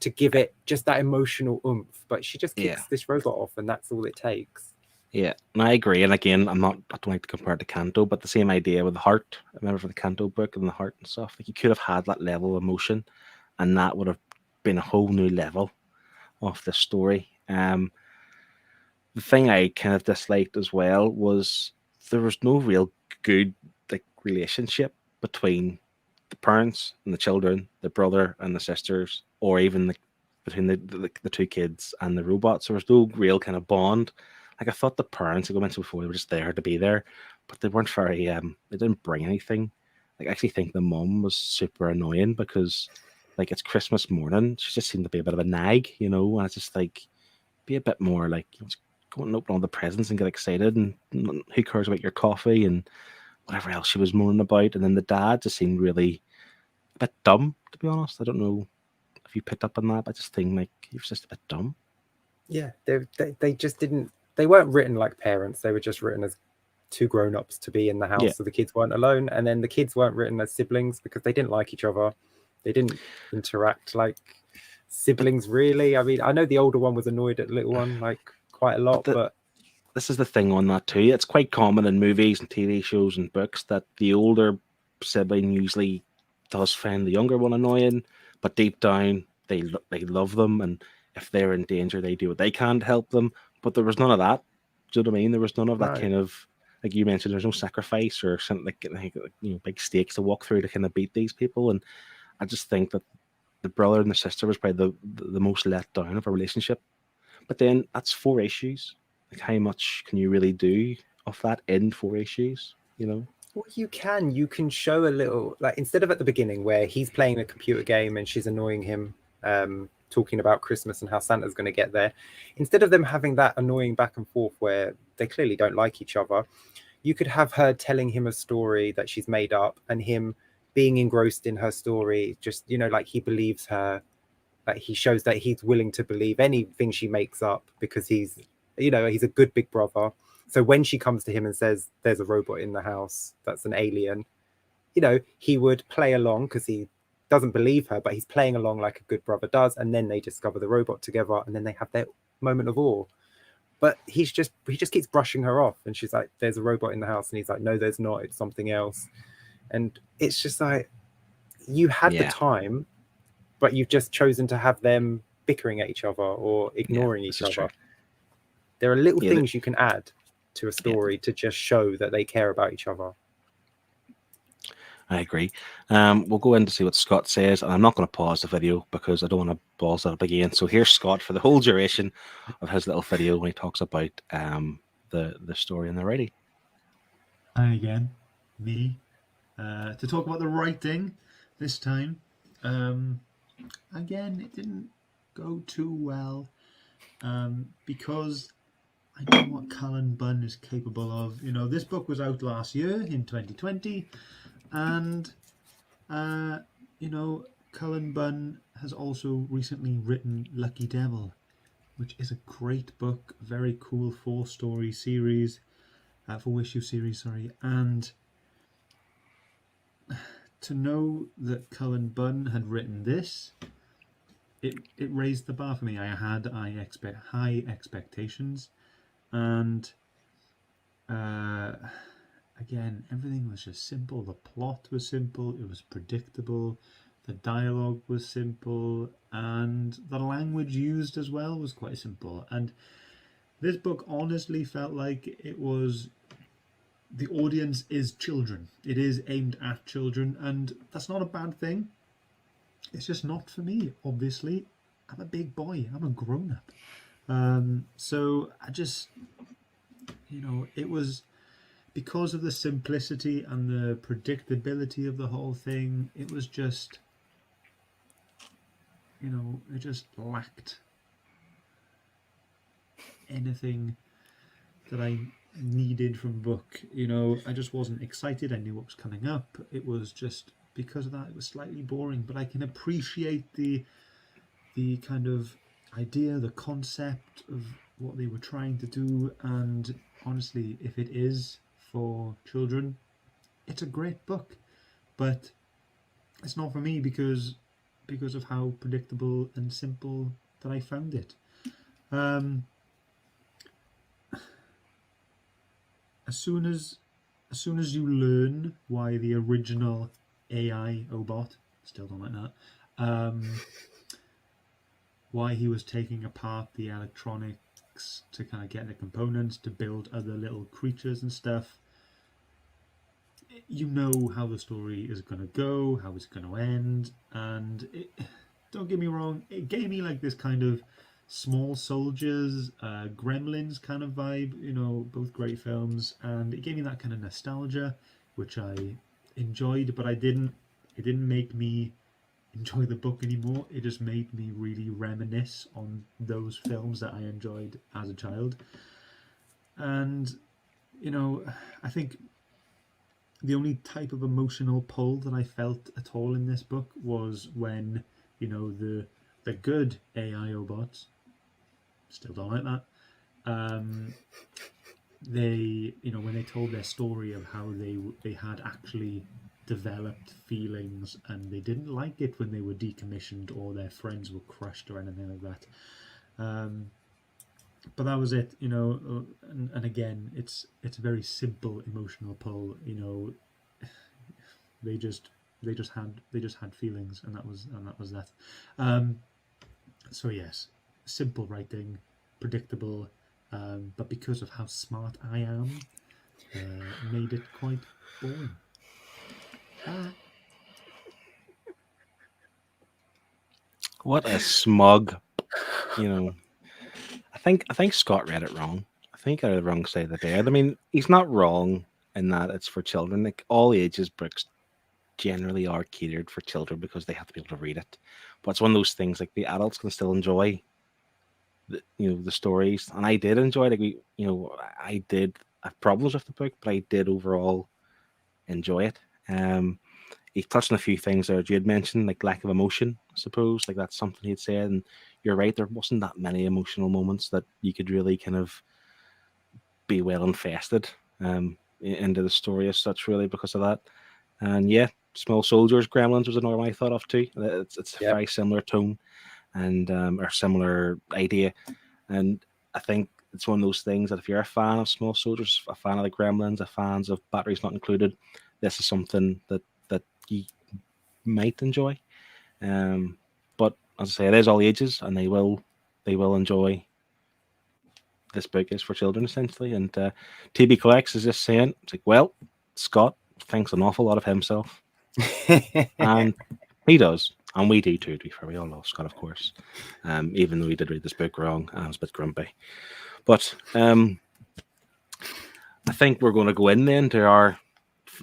to give it just that emotional oomph. But she just Yeah. kicks this robot off, and that's all it takes. Yeah, and I agree. And again, I don't like to compare it to Kanto, but the same idea with the heart. I remember for the Kanto book and the heart and stuff. Like you could have had that level of emotion, and that would have been a whole new level of the story. The thing I kind of disliked as well was there was no real good like relationship between the parents and the children, the brother and the sisters, or even between the two kids and the robots. There was no real kind of bond. Like I thought the parents, like I mentioned before, they were just there to be there, but they weren't very. They didn't bring anything. Like I actually think the mum was super annoying because, like, it's Christmas morning. She just seemed to be a bit of a nag, you know. And it's just like be a bit more like go and open all the presents and get excited, and who cares about your coffee and whatever else she was moaning about. And then the dad just seemed really a bit dumb, to be honest. I don't know if you picked up on that, but I just think like he was just a bit dumb. Yeah, they just didn't. They weren't written like parents. They were just written as two grown-ups to be in the house, Yeah. so the kids weren't alone. And then the kids weren't written as siblings because they didn't like each other. They didn't interact like siblings, really. I mean, I know the older one was annoyed at the little one like quite a lot, but this is the thing on that too. It's quite common in movies and TV shows and books that the older sibling usually does find the younger one annoying, but deep down they love them, and if they're in danger, they do what they can to help them. But there was none of that. Do you know what I mean? There was none of that No. kind of, like you mentioned. There's no you know, big stakes to walk through to kind of beat these people. And I just think that the brother and the sister was probably the most let down of a relationship. But then that's 4 issues. Like, how much can you really do of that in 4 issues? You know? well, you can show a little, like, instead of at the beginning where he's playing a computer game and she's annoying him, talking about Christmas and how Santa's going to get there. Instead of them having that annoying back and forth where they clearly don't like each other, you could have her telling him a story that she's made up and him being engrossed in her story. Just, you know, like he believes her, that he shows that he's willing to believe anything she makes up because he's, you know, he's a good big brother. So when she comes to him and says there's a robot in the house that's an alien, you know, he would play along because he doesn't believe her, but he's playing along like a good brother does. And then they discover the robot together, and then they have their moment of awe. But he just keeps brushing her off, and she's like, "There's a robot in the house," and he's like, "No, there's not. It's something else." And it's just like, you had the Yeah. time, but you've just chosen to have them bickering at each other or ignoring each this is other. true. There are little Yeah, things you can add to a story to just show that they care about each other. I agree. We'll go in to see what Scott says, and I'm not going to pause the video because I don't want to balls that up again. So here's Scott for the whole duration of his little video when he talks about the story and the writing. Hi again, me, to talk about the writing this time. Again, it didn't go too well because I know what Cullen Bunn is capable of. You know, this book was out last year in 2020, and you know, Cullen Bunn has also recently written Lucky Devil, which is a great book, a very cool 4-story series, 4-issue series, sorry. And to know that Cullen Bunn had written this, it raised the bar for me. I had high expectations, and again, everything was just simple. The plot was simple, it was predictable, the dialogue was simple, and the language used as well was quite simple. And this book honestly felt like it was, the audience is children. It is aimed at children, and that's not a bad thing. It's just not for me, obviously. I'm a big boy, I'm a grown-up. So I just, you know, it was, because of the simplicity and the predictability of the whole thing, it was just, you know, it just lacked anything that I needed from a book. You know, I just wasn't excited. I knew what was coming up. It was just, because of that, it was slightly boring. But I can appreciate the kind of idea, the concept of what they were trying to do. And honestly, if it is for children, it's a great book. But it's not for me because because of how predictable and simple that I found it. As soon as you learn why the original AI Obot, still don't like that, why he was taking apart the electronics to kind of get the components to build other little creatures and stuff, you know how the story is going to go, how it's going to end, and don't get me wrong, it gave me like this kind of Small Soldiers, Gremlins kind of vibe, both great films, and it gave me that kind of nostalgia, which I enjoyed, but it didn't make me enjoy the book anymore. It just made me really reminisce on those films that I enjoyed as a child. And I think the only type of emotional pull that I felt at all in this book was when the good AI Obots, still don't like that, they when they told their story of how they had actually developed feelings, and they didn't like it when they were decommissioned or their friends were crushed or anything like that. But that was it, and again, it's a very simple emotional pull. They just had feelings, and that was that. So yes, simple writing, predictable, but because of how smart I am, made it quite boring. What a smug, I think Scott read it wrong. I think I read the wrong side of the bed. I mean, he's not wrong in that it's for children. Like all ages books generally are catered for children because they have to be able to read it. But it's one of those things like the adults can still enjoy the stories, and I did enjoy it. Like I did have problems with the book, but I did overall enjoy it. He touched on a few things there you had mentioned, like lack of emotion, I suppose. Like that's something he'd said, and you're right, there wasn't that many emotional moments that you could really kind of be well invested into the story as such, really, because of that. And yeah, Small Soldiers, Gremlins was another one I thought of too. It's a very similar tone and or similar idea. And I think it's one of those things that if you're a fan of Small Soldiers, a fan of the Gremlins, a fans of Batteries Not Included, this is something that you might enjoy. But as I say, it is all ages, and they will enjoy. This book is for children essentially, and TB Collects is just saying, it's like, well, Scott thinks an awful lot of himself, and he does, and we do too. To be fair, we all love Scott, of course, even though he did read this book wrong and was a bit grumpy. But I think we're going to go in then to our.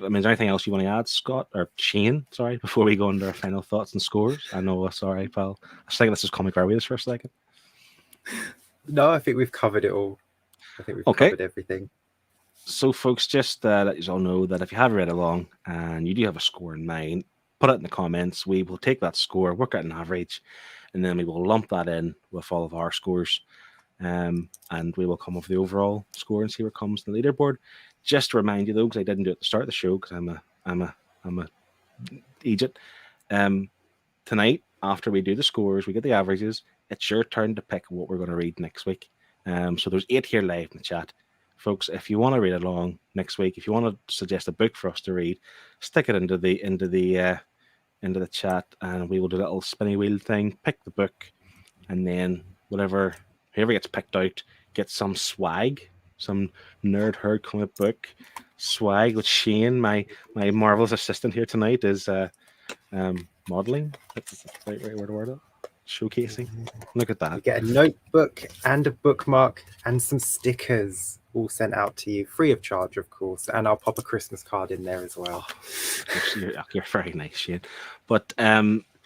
I mean, is there anything else you want to add, Scott or Shane? Sorry, before we go into our final thoughts and scores. I know, sorry, pal. I was thinking this is Comic Armies for a second. No, I think we've covered it all. I think we've covered everything. So, folks, just let you all know that if you have read along and you do have a score in mind, put it in the comments. We will take that score, work out an average, and then we will lump that in with all of our scores. And we will come up with the overall score and see where it comes in the leaderboard. Just to remind you, though, because I didn't do it at the start of the show, because I'm a Egypt. Tonight, after we do the scores, we get the averages. It's your turn to pick what we're going to read next week. So there's 8 here live in the chat, folks. If you want to read along next week, if you want to suggest a book for us to read, stick it into the chat, and we will do a little spinny wheel thing. Pick the book, and then whoever gets picked out gets some swag, some nerd herd comic book swag. With Shane, my marvelous assistant here tonight, is modeling. That's the right word to word it. Showcasing. Look at that. You get a notebook and a bookmark and some stickers all sent out to you free of charge, of course, and I'll pop a Christmas card in there as well. You're very nice, Shane. But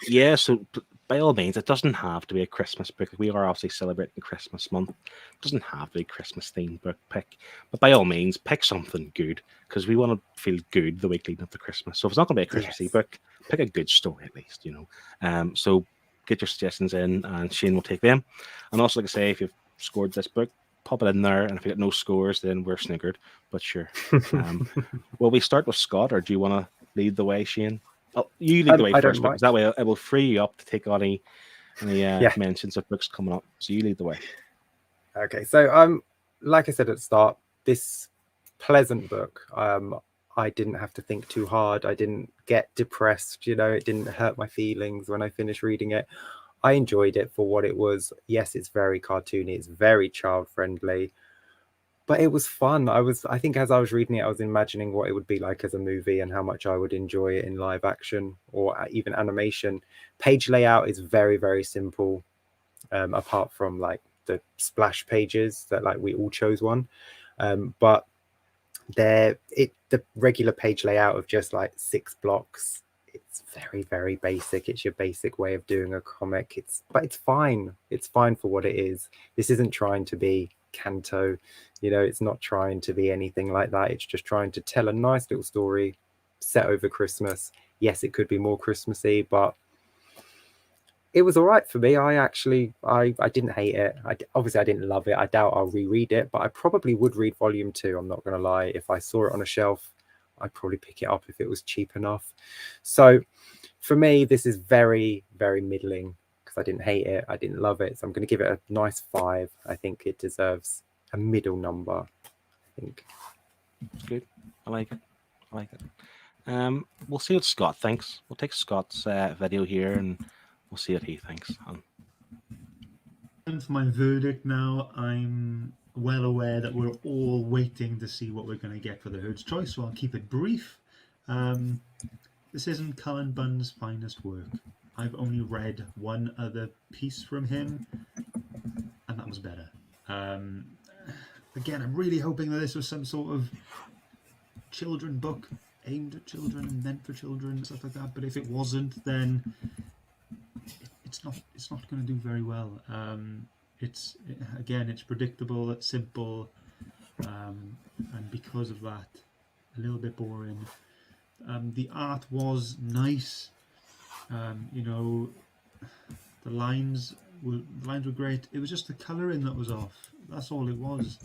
yeah, so by all means, it doesn't have to be a Christmas book. We are obviously celebrating Christmas month. It doesn't have to be a Christmas themed book pick, but by all means, pick something good, because we want to feel good the week leading up to Christmas. So if it's not going to be a Christmassy book, pick a good story at least, So get your suggestions in, and Shane will take them. And also, like I say, if you've scored this book, pop it in there, and if you get no scores, then we're sniggered. But sure. Will we start with Scott, or do you want to lead the way, Shane? You lead the way I don't first, because mind. that way it will free you up to take on any Yeah. mentions of books coming up. So you lead the way. Okay, so like I said at the start, this pleasant book, I didn't have to think too hard. I didn't get depressed, it didn't hurt my feelings when I finished reading it. I enjoyed it for what it was. Yes, it's very cartoony, it's very child friendly, but it was fun. I think as I was reading it, I was imagining what it would be like as a movie and how much I would enjoy it in live action or even animation. Page layout is very, very simple, apart from like the splash pages that like we all chose one. But the regular page layout of just like 6 blocks, it's very, very basic. It's your basic way of doing a comic. But it's fine. It's fine for what it is. This isn't trying to be Kanto, it's not trying to be anything like that. It's just trying to tell a nice little story set over Christmas. Yes, it could be more Christmassy, but it was all right for me. I didn't hate it. Obviously I didn't love it. I doubt I'll reread it, but I probably would read volume 2. I'm not going to lie. If I saw it on a shelf, I'd probably pick it up if it was cheap enough. So for me, this is very, very middling because I didn't hate it. I didn't love it. So I'm going to give it a nice 5. I think it deserves a middle number. I think. It's good. I like it. We'll see what Scott thinks. We'll take Scott's video here and we'll see what he thinks. And for my verdict now, I'm well aware that we're all waiting to see what we're going to get for the Herd's Choice, so I'll keep it brief. This isn't Cullen Bunn's finest work. I've only read one other piece from him, and that was better. Again, I'm really hoping that this was some sort of children book aimed at children and meant for children, stuff like that. But if it wasn't, then it's not going to do very well. It's predictable, it's simple, and because of that, a little bit boring. The art was nice. The lines were great. It was just the colouring that was off. That's all it was.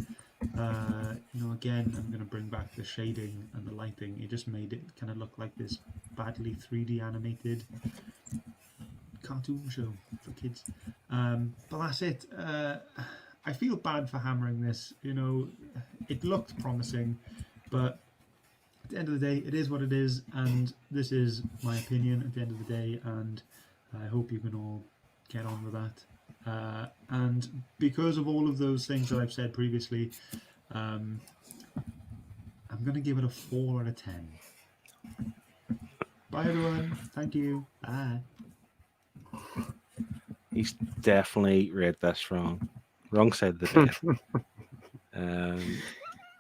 Again, I'm going to bring back the shading and the lighting. It just made it kind of look like this badly 3D animated cartoon show for kids. But that's it. I feel bad for hammering this. It looked promising, but at the end of the day, it is what it is, and this is my opinion at the end of the day, and I hope you can all get on with that. And because of all of those things that I've said previously, I'm going to give it a 4 out of 10. Bye everyone. Thank you. Bye. He's definitely read this wrong. Wrong side of the bed.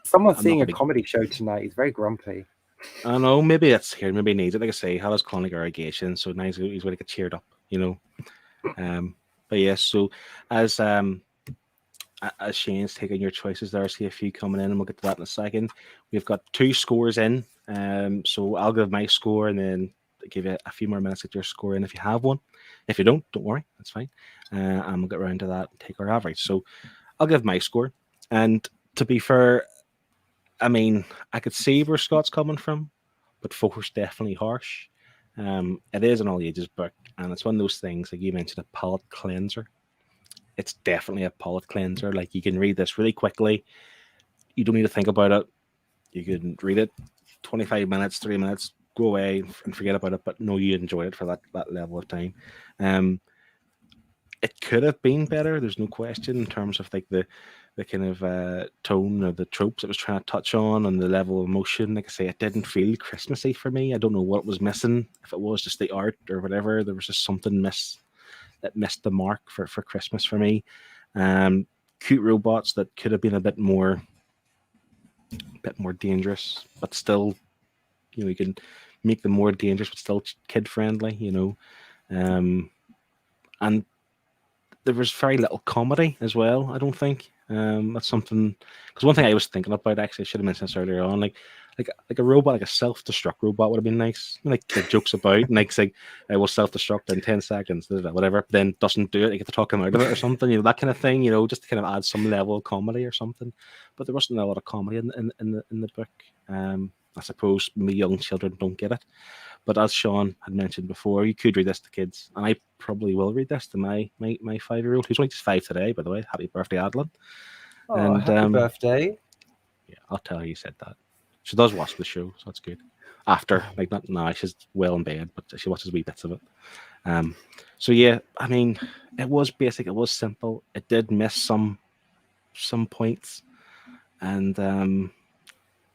Someone's seeing a comedy show tonight. He's very grumpy. I know, maybe that's here. Maybe he needs it. Like I say, Hallow's chronic irrigation, so now he's going to get cheered up, But yes, so as Shane's taking your choices there, I see a few coming in, and we'll get to that in a second. We've got 2 scores in, so I'll give my score and then give you a few more minutes to get your score in if you have one. If you don't worry, that's fine. And we'll get around to that and take our average. So I'll give my score, and to be fair, I mean, I could see where Scott's coming from, but 4's definitely harsh. It is an all ages book, and it's one of those things, like you mentioned, a palate cleanser. It's definitely a palate cleanser. Like, you can read this really quickly. You don't need to think about it. You can read it 25 minutes, 3 minutes, go away and forget about it, but no, you enjoyed it for that level of time. It could have been better, there's no question, in terms of like the kind of tone or the tropes it was trying to touch on and the level of emotion. Like I say, it didn't feel Christmassy for me. I don't know what was missing, if it was just the art or whatever. There was just something that missed the mark for Christmas for me. Cute robots that could have been a bit more dangerous, but still, you can make them more dangerous but still kid friendly, and there was very little comedy as well, I don't think. That's something, because one thing I was thinking about, actually, I should have mentioned this earlier on, like a robot, like a self-destruct robot would have been nice. Like, kid jokes about, and like, I will self-destruct in 10 seconds, whatever, but then doesn't do it, you get to talk him out of it or something, that kind of thing, just to kind of add some level of comedy or something. But there wasn't a lot of comedy in the book. I suppose maybe young children don't get it. But as Sean had mentioned before, you could read this to kids, and I probably will read this to my 5-year-old, who's only just 5 today, by the way. Happy birthday, Adeline. Oh, And, happy birthday. Yeah, I'll tell her you said that. She does watch the show, so that's good. After, like, not now, she's well in bed, but she watches wee bits of it. So yeah, I mean, it was basic, it was simple. It did miss some points, and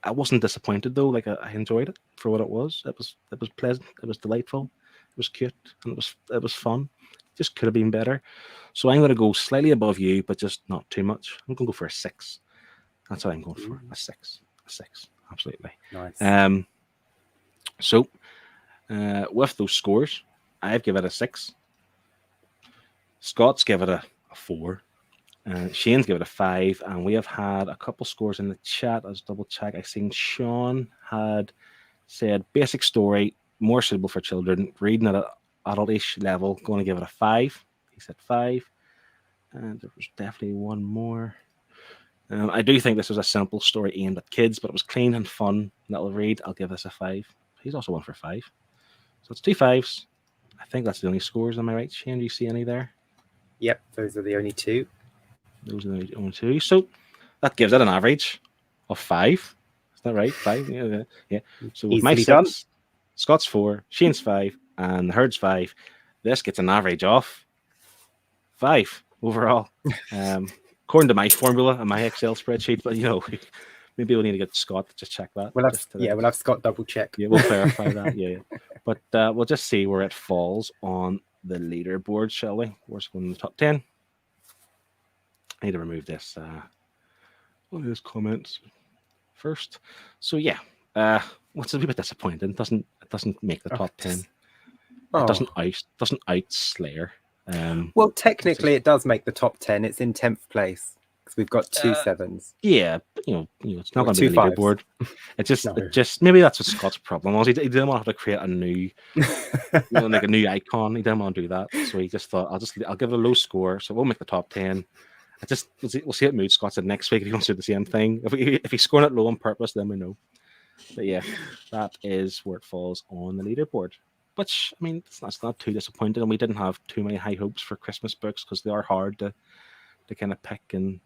I wasn't disappointed though. Like, I enjoyed it for what it was. It was pleasant. It was delightful. It was cute, and it was fun. Just could have been better. So I'm going to go slightly above you, but just not too much. I'm going to go for a 6. That's what I'm going for. A 6. A 6. Absolutely. Nice. So with those scores, I've given it a 6. Scott's give it a 4. Shane's give it a 5, and we have had a couple scores in the chat. Let's double check. I seen Sean had said basic story, more suitable for children, reading at an adultish level, going to give it a 5. He said 5, and there was definitely one more. I do think this was a simple story aimed at kids, but it was clean and fun. That'll read. I'll give this a 5. He's also one for 5, so it's 2 5s. I think that's the only scores. Am I right, Shane? Do you see any there? Yep, those are the only 2. Those are the only 2. So that gives it an average of 5. Is that right? 5? Yeah. So with my 6, done. Scott's 4, Shane's 5, and the Herd's 5. This gets an average of 5 overall. According to my formula and my Excel spreadsheet, but maybe we'll need to get Scott to just check that. We'll have Scott double check. Yeah, we'll clarify that. Yeah. But we'll just see where it falls on the leaderboard, shall we? Where's it going in the top 10? I need to remove this. All those comments first. So yeah, what's a bit disappointing? It doesn't make the top 10. It doesn't out Slayer. Well, technically, it does make the top 10. It's in 10th place because we've got 2 7s. Yeah, but, it's not going to be the 2 5s. leaderboard. It just maybe that's what Scott's problem was. He didn't want to have to create a new, like a new icon. He didn't want to do that, so he just thought I'll give it a low score, so we'll make the top 10. We'll see what mood Scott said next week if he wants to do the same thing. If he's scoring it low on purpose, then we know. But yeah, that is where it falls on the leaderboard. Which, I mean, it's not too disappointing, and we didn't have too many high hopes for Christmas books because they are hard to kind of pick and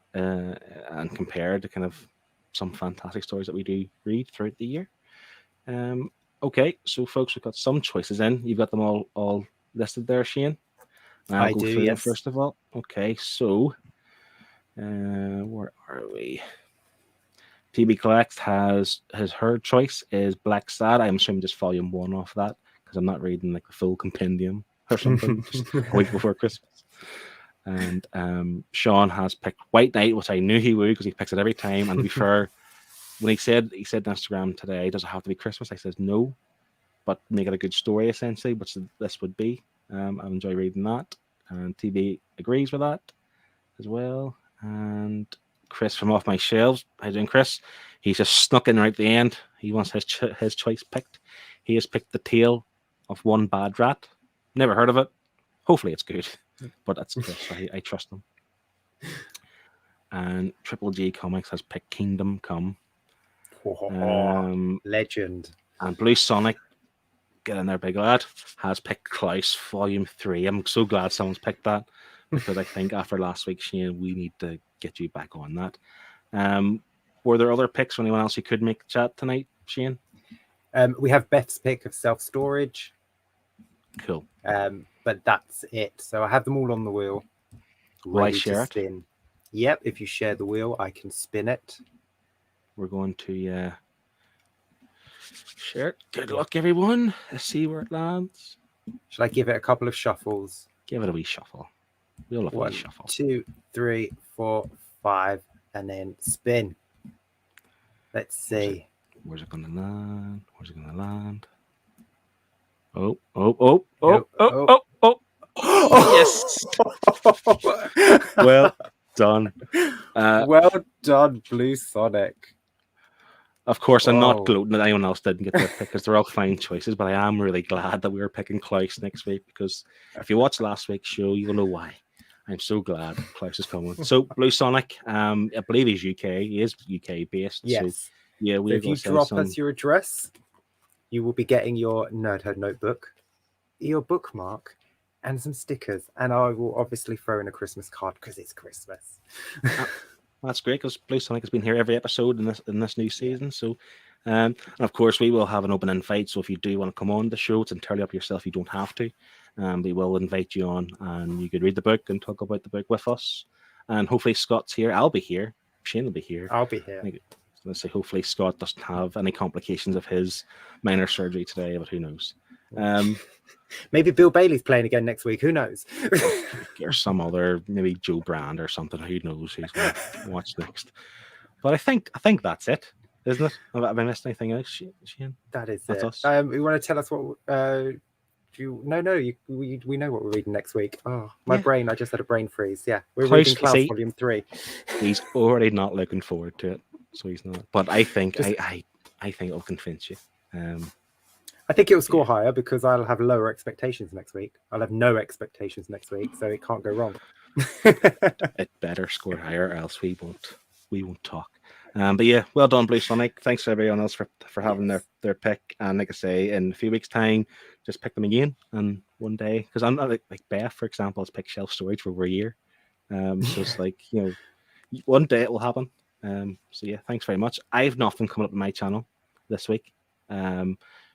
compare to kind of some fantastic stories that we do read throughout the year. Okay, so folks, we've got some choices in. You've got them all listed there, Shane. I do, through them yes. first of all. Okay, so where are we? TB Collects has her choice is Black Sad. I'm assuming just volume 1 off that, because I'm not reading like the full compendium or something just a week before Christmas. And Sean has picked White Knight, which I knew he would because he picks it every time. And to be fair, when he said on Instagram today, does it have to be Christmas? I said no, but make it a good story essentially, which this would be. I enjoy reading that, and TB agrees with that as well. And Chris from Off My Shelves, how you doing, Chris? He's just snuck in right at the end. He wants his choice picked. He has picked The Tale of One Bad Rat. Never heard of it. Hopefully it's good, but that's Chris. I trust him. And Triple G Comics has picked Kingdom Come. Legend. And Blue Sonic, get in there, big lad, has picked Klaus Volume 3. I'm so glad someone's picked that, because I think after last week, Shane, we need to get you back on that. Were there other picks or anyone else who could make the chat tonight, Shane? We have Beth's pick of self-storage. Cool. But that's it. So I have them all on the wheel. Will I ready share to it? spin. Yep, if you share the wheel, I can spin it. We're going to share it. Good luck, everyone. Let's see where it lands. Shall I give it a couple of shuffles? Give it a wee shuffle. We'll love a wee 1, shuffle. 2, 3, 4, 5, and then spin. Let's see. Where's it going to land? Where's it going to land? Oh. Yes. Well done. Well done, Blue Sonic. Of course, I'm Whoa. not gloating that anyone else didn't get their pick because they're all fine choices, but I am really glad that we were picking Klaus next week, because if you watched last week's show, you'll know why. I'm so glad Klaus is coming. So, Blue Sonic, I believe he's UK. He is UK based. Yes. So, yeah, So if you drop us your address, you will be getting your Nerdhead notebook, your bookmark, and some stickers. And I will obviously throw in a Christmas card because it's Christmas. That's great because Blue Sonic has been here every episode in this new season. So, and of course, we will have an open invite. So if you do want to come on the show, it's entirely up to yourself. You don't have to. We will invite you on, and you could read the book and talk about the book with us. And hopefully, Scott's here. I'll be here. Shane will be here. I'll be here. Let's say hopefully Scott doesn't have any complications of his minor surgery today, but who knows? Maybe Bill Bailey's playing again next week. Who knows? Or some other, maybe Joe Brand or something. Who knows who's going to watch next? But I think that's it, isn't it? Have I missed anything else, Shane? That's it. Us. You want to tell us what? We know what we're reading next week. Oh, my brain! I just had a brain freeze. Yeah, we're reading Klaus Volume 3. He's already not looking forward to it, so he's not. But I think I think it'll convince you. I think it'll score higher because I'll have lower expectations next week. I'll have no expectations next week, so it can't go wrong. It better score higher, or else we won't talk. But yeah, well done, Blue Sonic. Thanks to everyone else for having their pick. And like I say, in a few weeks' time, just pick them again. And one day, because I'm not like Beth, for example, has picked Shelf Storage for over a year. So it's like, one day it will happen. So yeah, thanks very much. I have nothing coming up on my channel this week.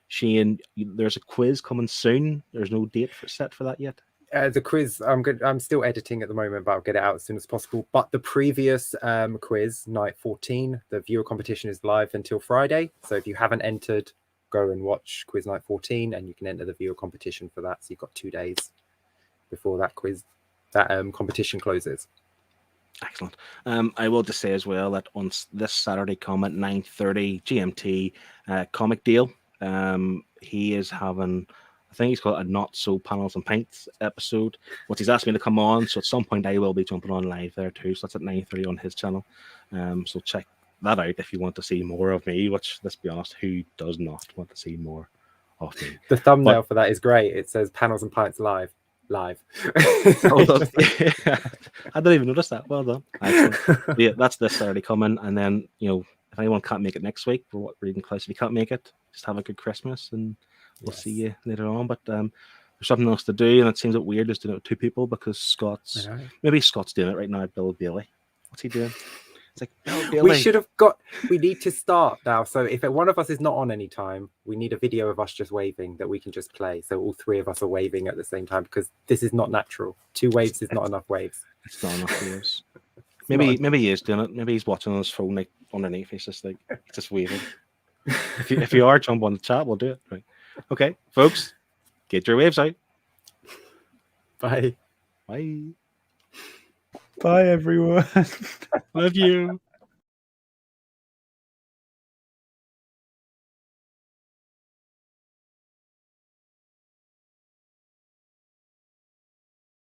Shane, there's a quiz coming soon. There's no date set for that yet. The quiz, I'm still editing at the moment, but I'll get it out as soon as possible. But the previous quiz, night 14, the viewer competition is live until Friday. So if you haven't entered, go and watch quiz night 14, and you can enter the viewer competition for that. So you've got 2 days before that competition closes. Excellent. I will just say as well that on this Saturday come at 9:30 GMT, Comic Deal. He is having, I think he's got a Not So Panels and Pints episode, which he's asked me to come on. So at some point I will be jumping on live there too. So that's at 9:30 on his channel. So check that out if you want to see more of me, which, let's be honest, who does not want to see more of me? The thumbnail for that is great. It says Panels and Pints live. I didn't even notice that. Well done. Excellent. Yeah, that's this Saturday coming. And then, if anyone can't make it next week for what reading Klaus, if you can't make it, just have a good Christmas and we'll see you later on. But there's something else to do, and it seems a bit weird just doing it with 2 people because Scott's doing it right now. Bill Bailey, what's he doing? It's like, Bill Bailey. We need to start now. So if one of us is not on any time, we need a video of us just waving that we can just play. So all 3 of us are waving at the same time because this is not natural. 2 waves is not enough waves. It's not enough waves. Maybe he is doing it. Maybe he's watching on his phone like underneath. He's just waving. If you are, jump on the chat. We'll do it. Right. Okay, folks, get your waves out. Bye. Bye. Bye, everyone. Love you.